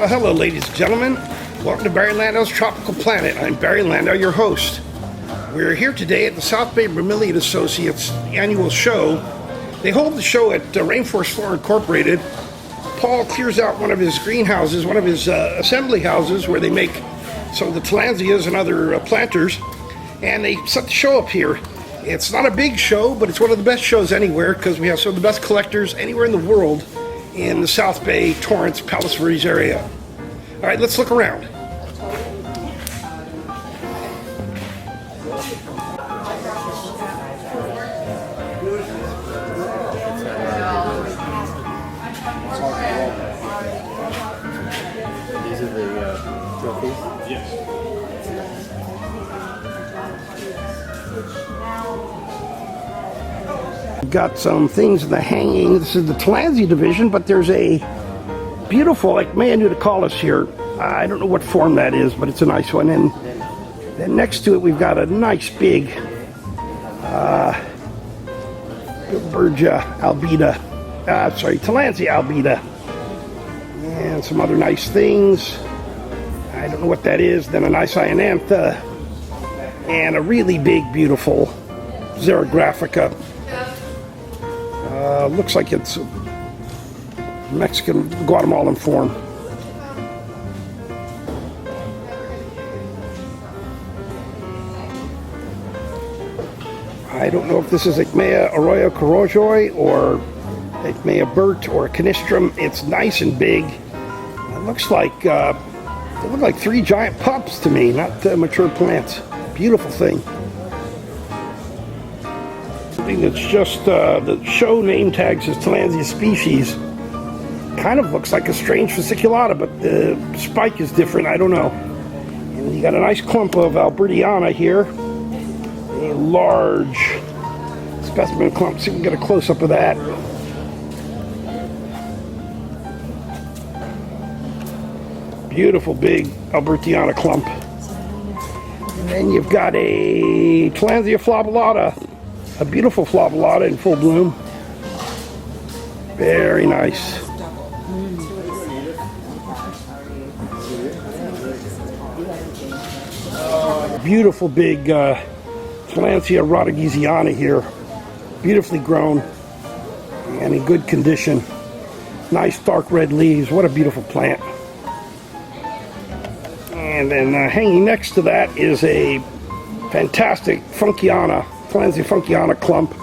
Well, hello, ladies and gentlemen. Welcome to Barry Landau's Tropical Planet. I'm Barry Landau, your host. We're here today at the South Bay Bromeliad Associates annual show. They hold the show at Rainforest Flora Incorporated. Paul clears out one of his greenhouses, one of his assembly houses where they make some of the Tillandsias and other planters, and they set the show up here. It's not a big show, but it's one of the best shows anywhere because we have some of the best collectors anywhere in the world in the South Bay, Torrance, Palos Verdes area. All right, let's look around. These are the trophies? Yes. We've got some things in the hanging. This is the Tillandsia division, but there's a beautiful, like Mayanudicalis here. I don't know what form that is, but it's a nice one. And then next to it, we've got a nice big Billbergia albida. Tillandsia albida. And some other nice things. I don't know what that is. Then a nice Ionantha. And a really big, beautiful Xerographica. Looks like it's Mexican Guatemalan form. I don't know if this is Ichmea Arroyo Corojoi or Ichmea Burt or Canistrum. It's nice and big. It looks like they look like three giant pups to me, not mature plants. Beautiful thing. Something that's just the show name tag says Tillandsia species. Kind of looks like a strange fasciculata, but the spike is different. I don't know. And you got a nice clump of Albertiana here. A large specimen clump. See if we can get a close up of that. Beautiful big Albertiana clump. And then you've got a Tillandsia flabellata. A beautiful flabellata in full bloom. Very nice. Beautiful big Tillandsia rodriguesiana here. Beautifully grown and in good condition. Nice dark red leaves. What a beautiful plant. And then hanging next to that is a fantastic Funkiana, Tillandsia Funkiana clump.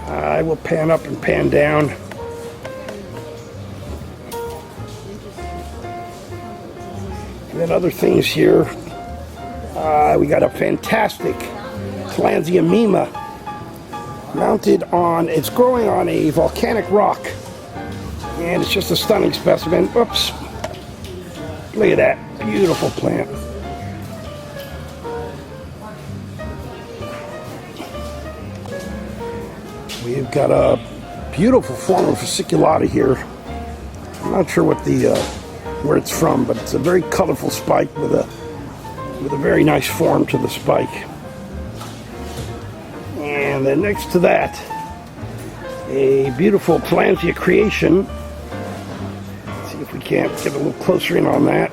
I will pan up and pan down. And then other things here. We got a fantastic Tillandsia mima mounted on, it's growing on a volcanic rock. And it's just a stunning specimen. Oops. Look at that. Beautiful plant. We've got a beautiful form of fasciculata here. I'm not sure what where it's from, but it's a very colorful spike with a very nice form to the spike. And then next to that, a beautiful Tillandsia creation. Let's see if we can't get a little closer in on that.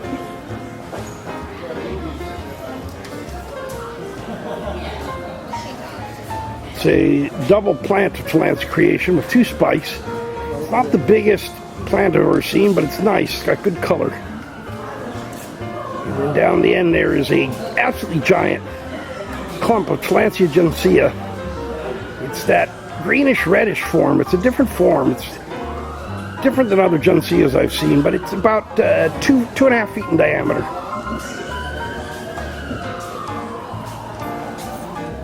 It's a double plant of Tillandsia creation with two spikes. It's not the biggest plant I've ever seen, but it's nice. It's got good color. And then down the end there is a absolutely giant clump of Tillandsia Vriesea. It's that greenish reddish form. It's a different form. It's different than other Vrieseas I've seen, but it's about 2.5 feet in diameter.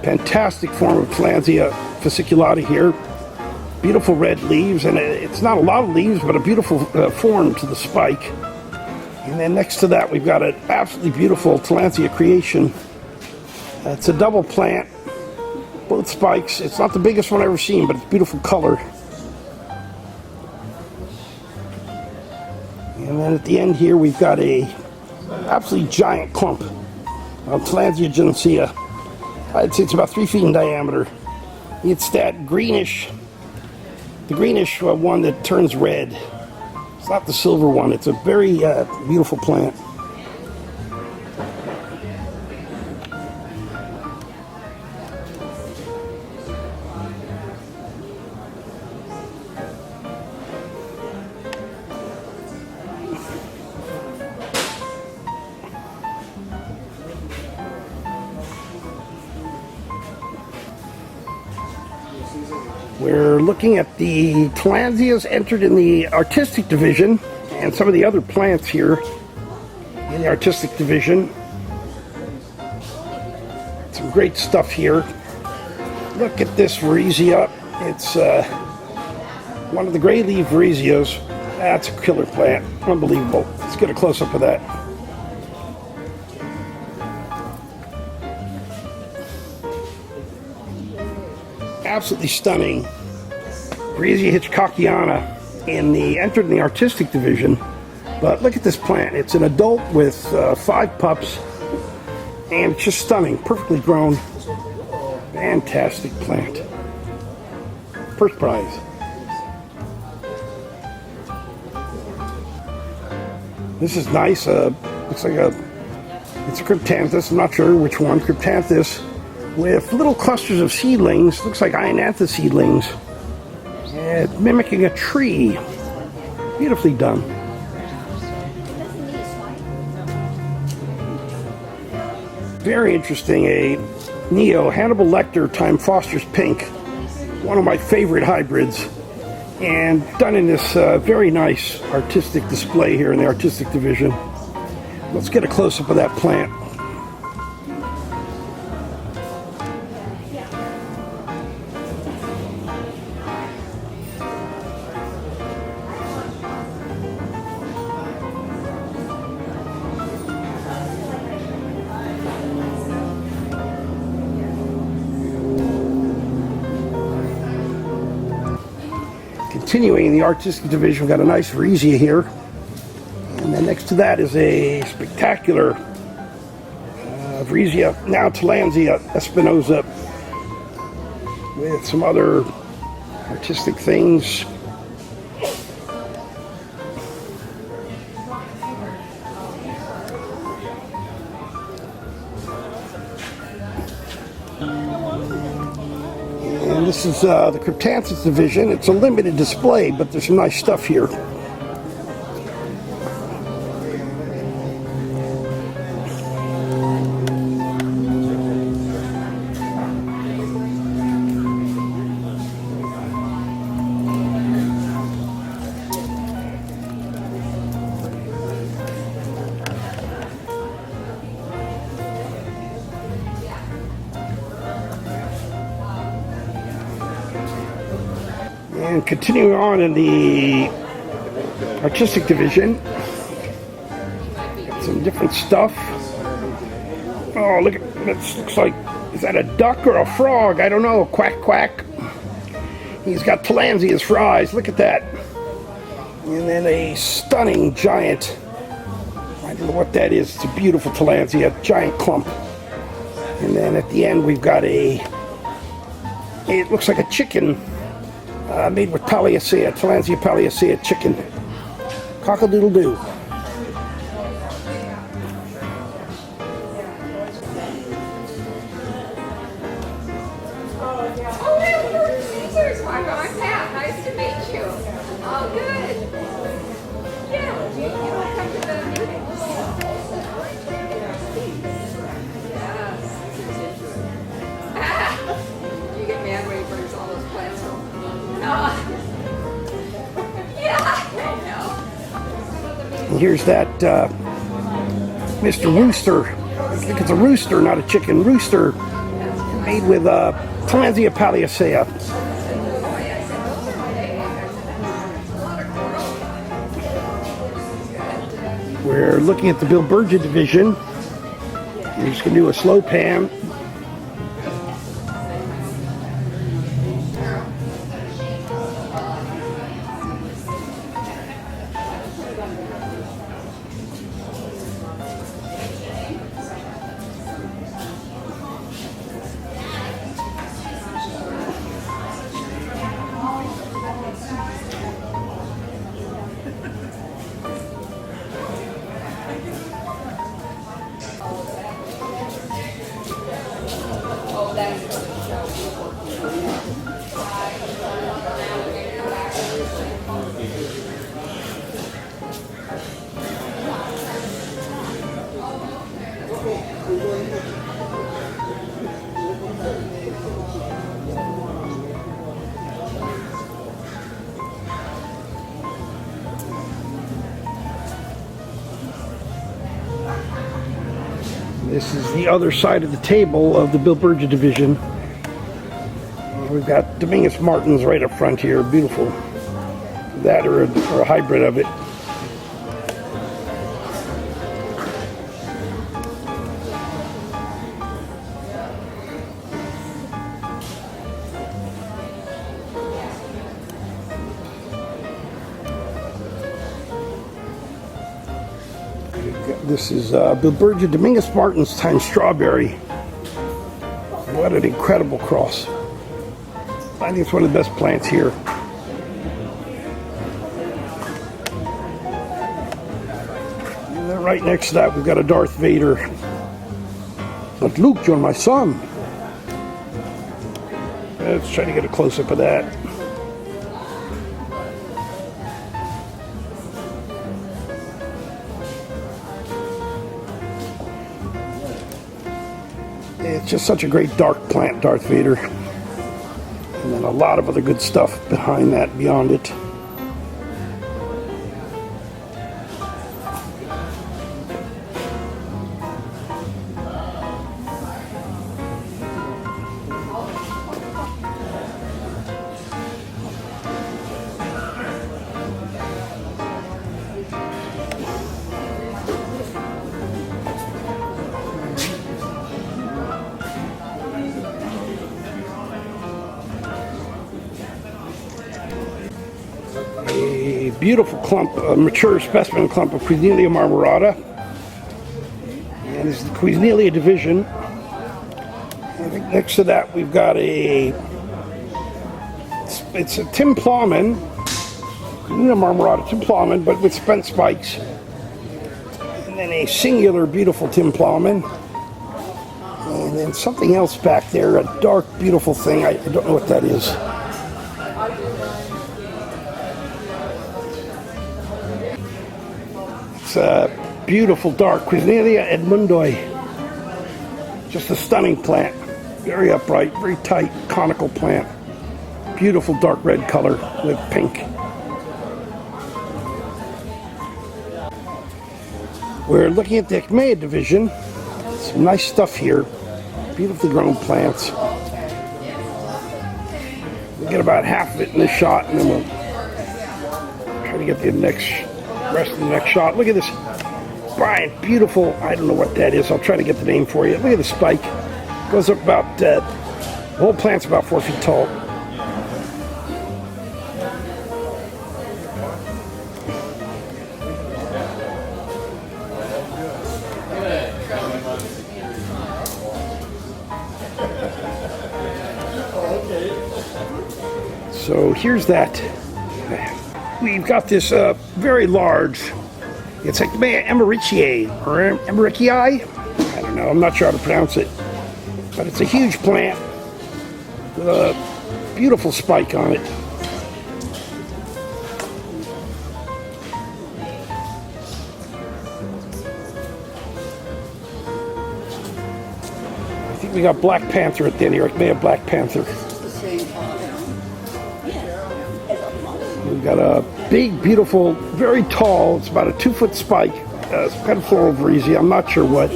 Fantastic form of Tillandsia fasciculata here. Beautiful red leaves, and it's not a lot of leaves, but a beautiful form to the spike. And then next to that, we've got an absolutely beautiful Tillandsia creation. It's a double plant, both spikes. It's not the biggest one I've ever seen, but it's beautiful color. And then at the end here, we've got a absolutely giant clump of Tillandsia Vriesea. I'd say it's about 3 feet in diameter. It's that greenish, the greenish one that turns red. It's not the silver one. It's a very beautiful plant. We're looking at the Tillandsias entered in the artistic division and some of the other plants here in the artistic division. Some great stuff here. Look at this Vriesea. It's one of the gray leaf Vrieseas. That's a killer plant. Unbelievable. Let's get a close-up of that. Absolutely stunning. Vriesea hitchcockiana entered in the artistic division. But look at this plant. It's an adult with 5 pups, and it's just stunning. Perfectly grown. Fantastic plant. First prize. This is nice. Looks like it's a cryptanthus. I'm not sure which one. Cryptanthus with little clusters of seedlings. Looks like ionantha seedlings. Mimicking a tree. Beautifully done. Very interesting. A Hannibal Lecter × Foster's Pink. One of my favorite hybrids. And done in this very nice artistic display here in the artistic division. Let's get a close-up of that plant. Continuing in the artistic division, we've got a nice Vriesea here. And then next to that is a spectacular Vriesea, now Tillandsia espinosa, with some other artistic things. And this is the Cryptanthus division. It's a limited display, but there's some nice stuff here. And continuing on in the artistic division, got some different stuff. Oh, look at that! Looks like, is that a duck or a frog? I don't know. Quack quack. He's got Tillandsias for eyes. Look at that. And then a stunning giant. I don't know what that is. It's a beautiful Tillandsia, giant clump. And then at the end we've got it looks like a chicken. Made with Paliacea, Tillandsia Paliacea chicken. Cock-a-doodle-doo. I'm Pat. Nice to meet you. Oh, good. Yeah, you want to come to the meeting? Yes. You get mad when he brings all those plants home. Yeah, I know. And here's that Mr. Rooster. I think it's a rooster, not a chicken. Rooster, made with Tillandsia Paliacea. We're looking at the Billbergia division. We're just going to do a slow pan. This is the other side of the table of the Billbergia division. We've got Dominguez Martins right up front here, beautiful. That or a hybrid of it. This is Billbergia Dominguez Martins times strawberry. What an incredible cross. I think it's one of the best plants here. And then right next to that, we've got a Darth Vader. But Luke, you're my son. Let's try to get a close-up of that. It's just such a great dark plant, Darth Vader. And then a lot of other good stuff behind that, beyond it. A beautiful clump, a mature specimen clump of Quesnelia marmorata. And this is the Quesnelia division. I think next to that we've got it's a Tim Plowman, Quesnelia marmorata, Tim Plowman, but with spent spikes. And then a singular beautiful Tim Plowman. And then something else back there, a dark beautiful thing, I don't know what that is. It's a beautiful dark Quesnelia edmundoi. Just a stunning plant. Very upright, very tight, conical plant. Beautiful dark red color with pink. We're looking at the Dyckia division. Some nice stuff here. Beautifully grown plants. We'll get about half of it in this shot, and then we'll try to get the rest of the next shot. Look at this, Brian, beautiful. I don't know what that is. I'll try to get the name for you. Look at the spike. Goes up about, the whole plant's about 4 feet tall. So here's that. We've got this very large, it's like Neoregelia or Neoregelia. I don't know, I'm not sure how to pronounce it. But it's a huge plant with a beautiful spike on it. I think we got Black Panther at the end here. It may have Black Panther. We've got a big, beautiful, very tall, it's about a 2-foot spike, Floral Vriesea, I'm not sure what.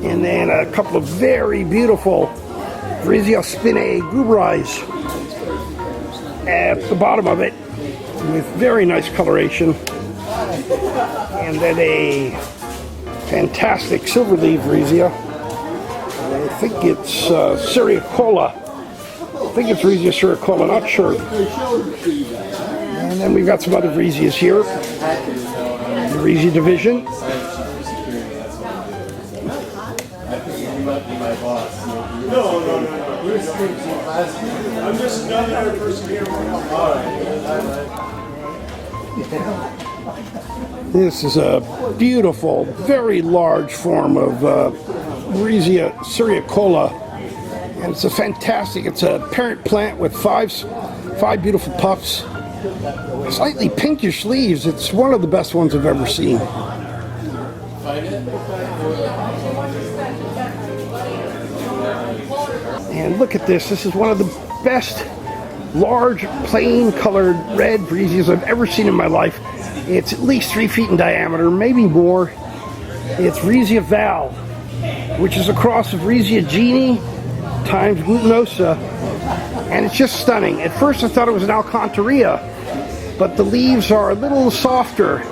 And then a couple of very beautiful Vriesea spinae guberized at the bottom of it with very nice coloration. And then a fantastic silverleaf Vriesea. I think it's Sericola. I think it's Vriesea Sericola, not sure. And then we've got some other Vrieseas here. The Vriesea division. No. I'm just another person here. This is a beautiful, very large form of Vriesea Sericola. And it's a fantastic, it's a parent plant with five beautiful puffs. Slightly pinkish leaves. It's one of the best ones I've ever seen. And look at this. This is one of the best large, plain colored red Vrieseas I've ever seen in my life. It's at least 3 feet in diameter, maybe more. It's Vriesea Val, which is a cross of Vriesea Genie times glutinosa, and it's just stunning. At first I thought it was an Alcantarilla, but the leaves are a little softer,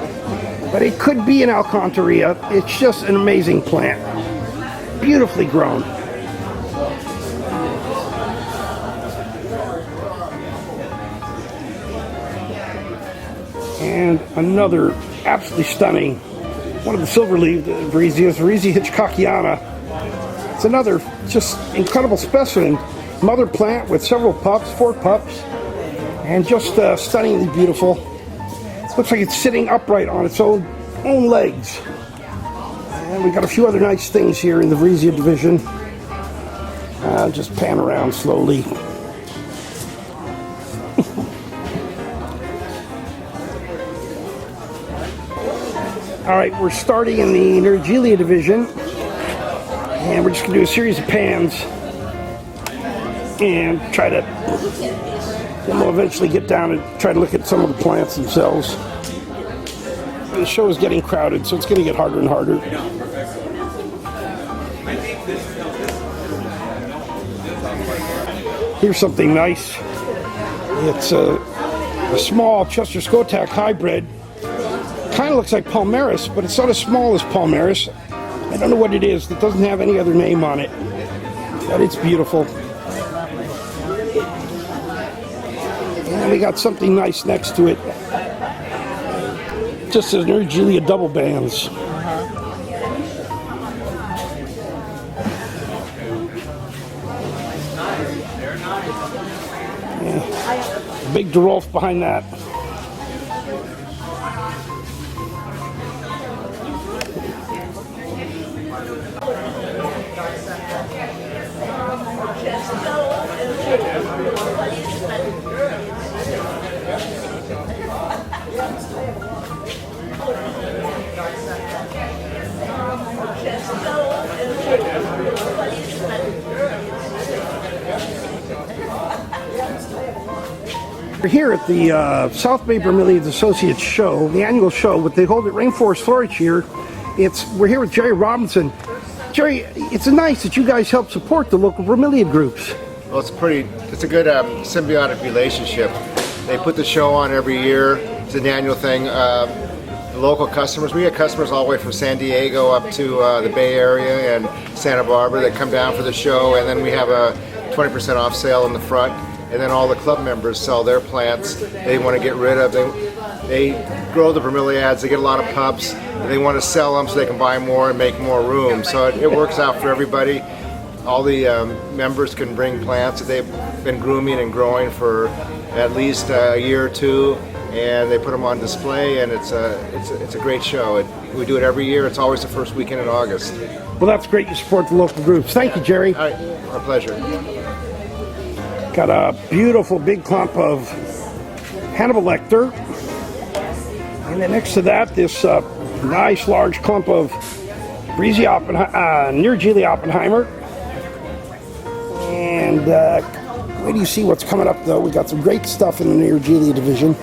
but it could be an Alcantarilla. It's just an amazing plant. Beautifully grown. And another absolutely stunning, one of the silver-leaved Vrieseas, Vriesea Hitchcockiana. It's another just incredible specimen. Mother plant with several pups, 4 pups, and just stunningly beautiful. Looks like it's sitting upright on its own legs. And we got a few other nice things here in the Vriesea division. Just pan around slowly. All right, we're starting in the Neoregelia division, and we're just going to do a series of pans and try to, then we'll eventually get down and try to look at some of the plants themselves. The show is getting crowded, so it's going to get harder and harder. Here's something nice. It's a small Chester Skotak hybrid. Kind of looks like Palmaris, but it's not as small as Palmaris. I don't know what it is. It doesn't have any other name on it, but it's beautiful. And we got something nice next to it. Just says Neoregelia double bands. Yeah. Big Derolf behind that. We're here at the South Bay Bromeliad Associates show, the annual show, what they hold at Rainforest Flora each year. We're here with Jerry Robinson. Jerry, it's nice that you guys help support the local bromeliad groups. Well, it's a good symbiotic relationship. They put the show on every year. It's an annual thing. The local customers, we get customers all the way from San Diego up to the Bay Area and Santa Barbara that come down for the show, and then we have a 20% off sale in the front. And then all the club members sell their plants they want to get rid of. They grow the bromeliads, they get a lot of pups, and they want to sell them so they can buy more and make more room. So it works out for everybody. All the members can bring plants that they've been grooming and growing for at least a year or two, and they put them on display, and it's a great show. We do it every year. It's always the first weekend in August. Well, that's great you support the local groups. Thank you, Jerry. All right, our pleasure. Got a beautiful big clump of Hannibal Lecter. And then next to that, this nice large clump of Neoregelia Oppenheimer. And wait till you see what's coming up, though. We got some great stuff in the Neoregelia division.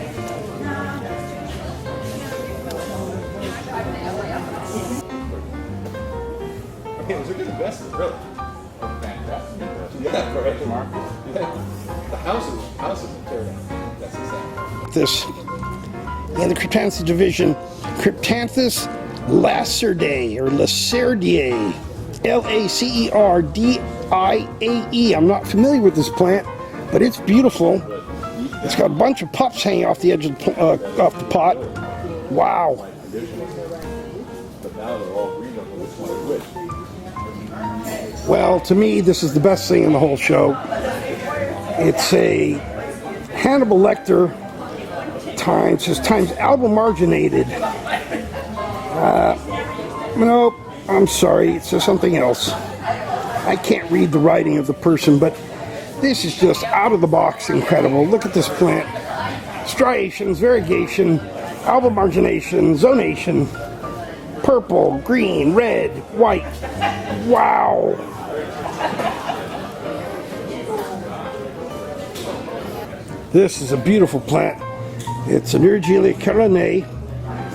Okay, those are good investments, really. Yeah, correct, Mark. The houses are tear down. That's insane. This in the Cryptanthus division, Cryptanthus lacerdae or lacerdae, Lacerdiae. I'm not familiar with this plant, but it's beautiful. It's got a bunch of pups hanging off the edge of off the pot. Wow. Well, to me, this is the best thing in the whole show. It's a Hannibal Lecter times album marginated. Nope, I'm sorry, it's just something else. I can't read the writing of the person, but this is just out of the box incredible. Look at this plant. Striations, variegation, album margination, zonation. purple, green, red, white. Wow. This is a beautiful plant. It's a Neoregelia carinae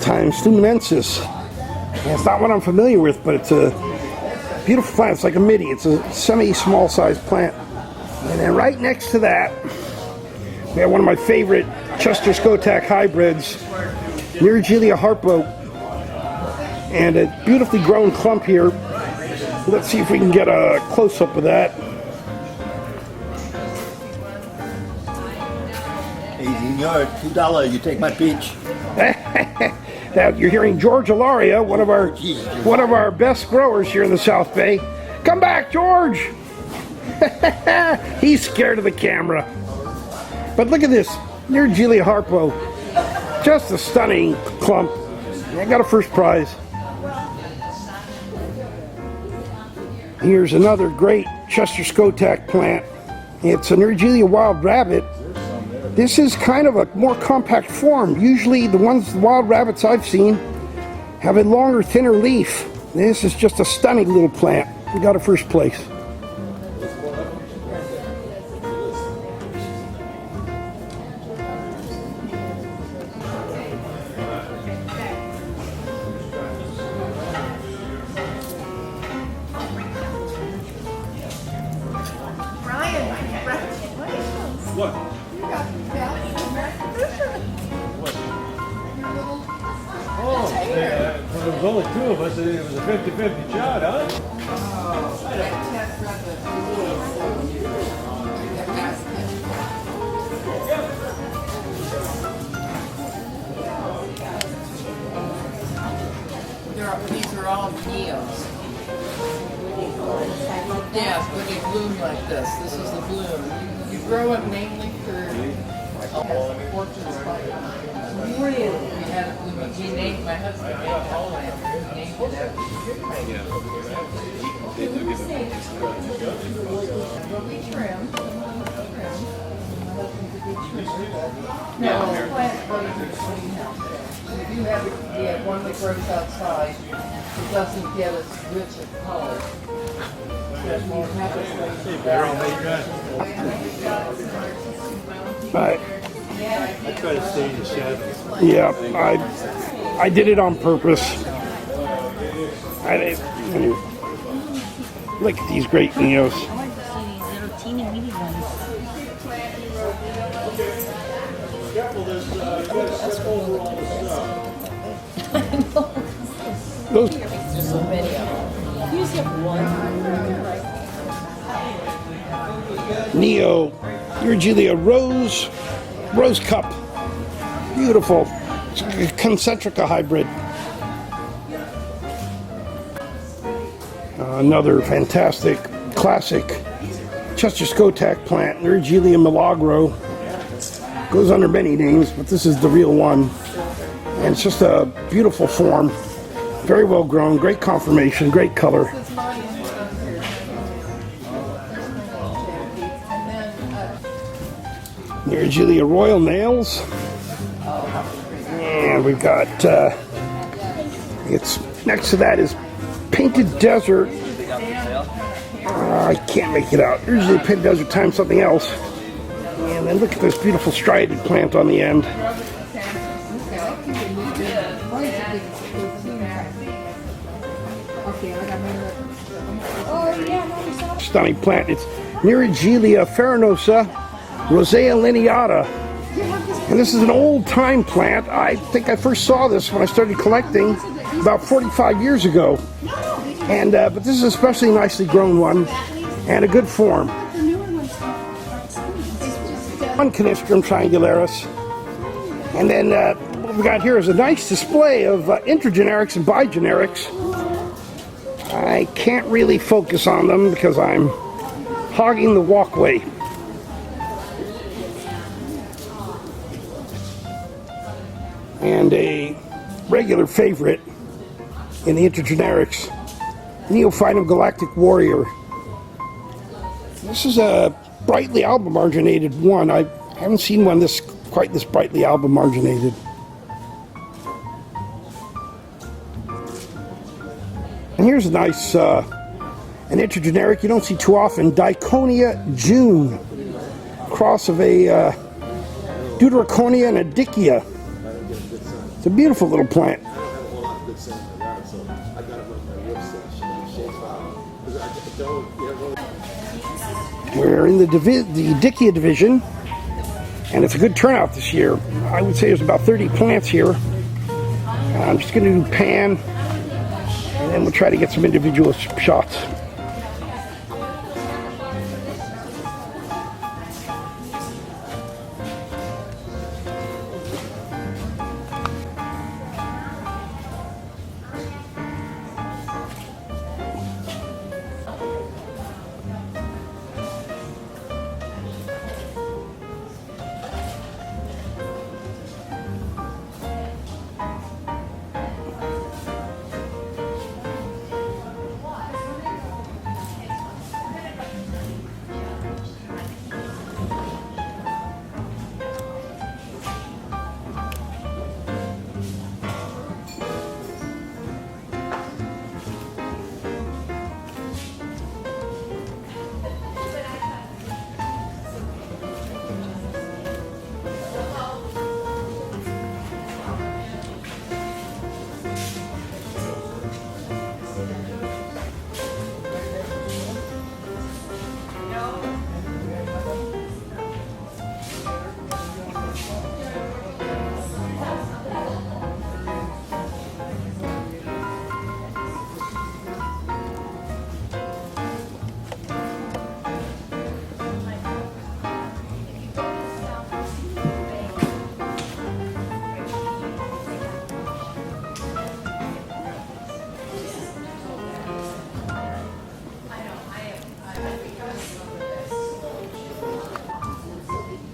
times fluminensis. And it's not one I'm familiar with, but it's a beautiful plant. It's like a midi. It's a semi-small sized plant. And then right next to that, we have one of my favorite Chester Skotak hybrids, Neoregelia harpo, and a beautifully grown clump here. Let's see if we can get a close-up of that. Hey, Senor, $2, you take my peach. Now you're hearing George Ilaria, one of our best growers here in the South Bay. Come back, George! He's scared of the camera. But look at this, Neoregelia harpo. Just a stunning clump. I got a first prize. Here's another great Chester Skotak plant. It's a Neoregelia wild rabbit. This is kind of a more compact form. Usually the wild rabbits I've seen have a longer, thinner leaf. This is just a stunning little plant. We got a first place. There was only two of us, it was a 50-50 shot, huh? These are all neos. Yes, but they bloom like this. This is the bloom. You grow it mainly for orchards. Really? We had it blooming. We named my husband named all of them. He named it But we trim. No, plant grows in between houses. If you have one that grows outside, it doesn't get as rich a color. I try to stay in the shadows. Yeah, I did it on purpose. Anyway, look at these great neos. I like to see these little teeny weeny ones. Those There's so many of them. You just have one. Neoregelia rose cup. Beautiful. It's a concentrica hybrid. Another fantastic classic Chester Skotak plant, Neoregelia milagro. Goes under many names, but this is the real one. And it's just a beautiful form. Very well grown, great conformation, great color. Neoregelia royal nails. And we've got, it's next to that is Painted Desert. I can't make it out. Usually Painted Desert times something else. And then look at this beautiful striated plant on the end. Stunning plant. It's Neoregelia farinosa rosea lineata. And this is an old-time plant. I think I first saw this when I started collecting about 45 years ago. And but this is an especially nicely grown one and a good form. One Canistrum triangularis. And then what we got here is a nice display of intergenerics and bigenerics. I can't really focus on them because I'm hogging the walkway. And a regular favorite in the intergenerics, Neophytum galactic warrior. This is a brightly alba marginated one. I haven't seen one quite this brightly alba marginated. here's a nice, an intergeneric you don't see too often, Dyckia June. Cross of a Deuteraconia and a Dyckia. It's a beautiful little plant. We're in the Dyckia division, and it's a good turnout this year. I would say there's about 30 plants here. I'm just going to do pan, and then we'll try to get some individual shots.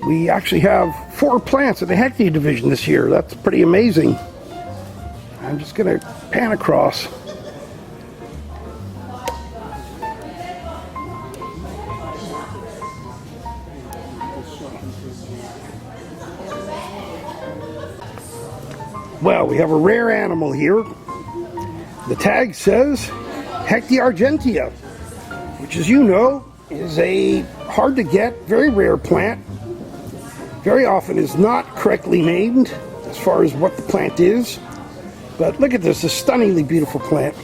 We actually have 4 plants in the Dyckia division this year. That's pretty amazing. I'm just going to pan across. Well, we have a rare animal here. The tag says Dyckia argentea, which, as you know, is a hard to get, very rare plant. Very often is not correctly named as far as what the plant is. But look at this, a stunningly beautiful plant.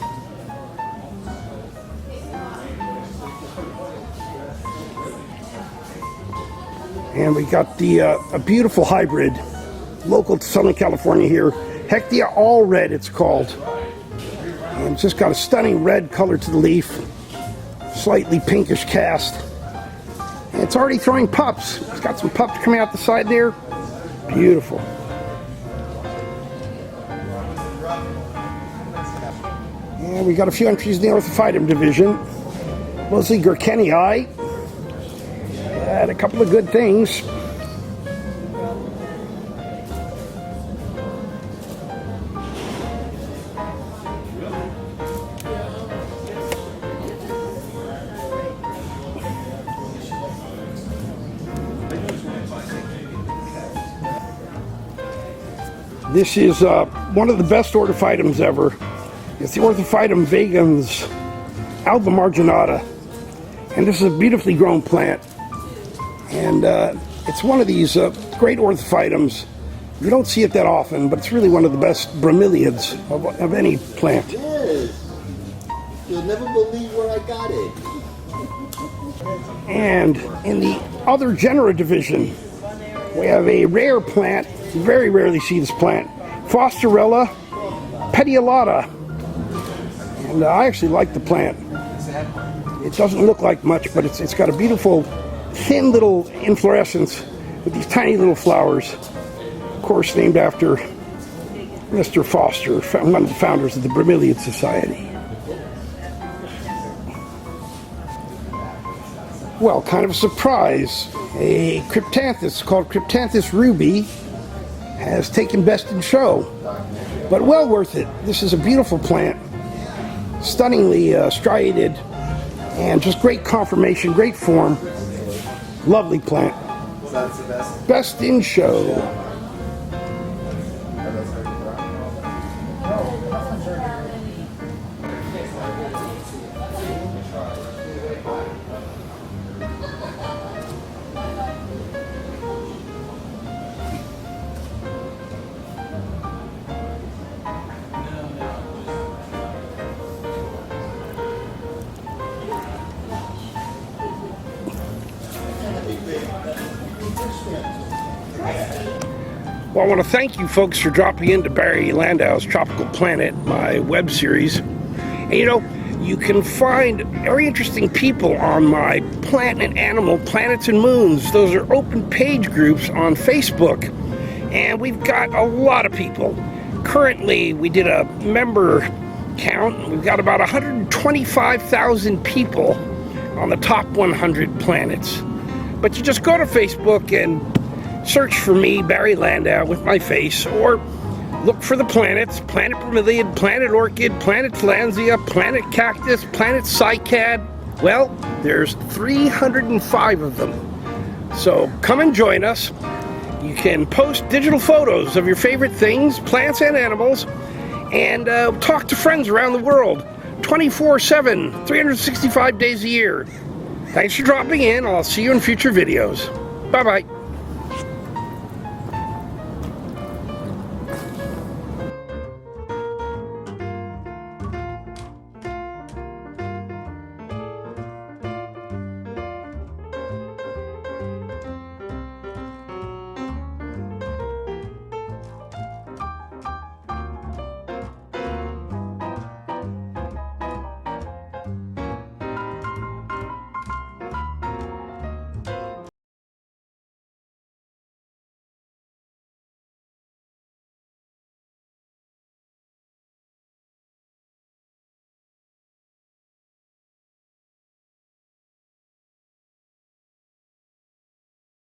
And we got the a beautiful hybrid, local to Southern California here. Dyckia All Red, it's called. And it's just got a stunning red color to the leaf, slightly pinkish cast. And it's already throwing pups. It's got some pups coming out the side there. Beautiful. And we got a few entries in the Orthophytum division. Mostly Gherkennii. Had a couple of good things. This is one of the best orthophytums ever. It's the Orthophytum vagans alba marginata. And this is a beautifully grown plant. And it's one of these great orthophytums. You don't see it that often, but it's really one of the best bromeliads of any plant. Yes. You'll never believe where I got it. And in the other genera division, we have a rare plant. You very rarely see this plant. Fosterella petiolata. And I actually like the plant. It doesn't look like much, but it's got a beautiful, thin little inflorescence with these tiny little flowers. Of course, named after Mr. Foster, one of the founders of the Bromeliad Society. Well, kind of a surprise. A cryptanthus called Cryptanthus ruby has taken best in show, but well worth it. This is a beautiful plant, stunningly striated, and just great conformation, great form. Lovely plant. Best in show. Well, I want to thank you folks for dropping into Barry Landau's Tropical Planet, my web series. And you know, you can find very interesting people on my Plant and Animal Planets and Moons. Those are open page groups on Facebook. And we've got a lot of people. Currently, we did a member count. We've got about 125,000 people on the top 100 planets. But you just go to Facebook and search for me, Barry Landau, with my face, or look for the planets: Planet Bromeliad, Planet Orchid, Planet Tillandsia, Planet Cactus, Planet Cycad. Well, there's 305 of them. So come and join us. You can post digital photos of your favorite things, plants and animals, and talk to friends around the world 24/7, 365 days a year. Thanks for dropping in. I'll see you in future videos. Bye-bye.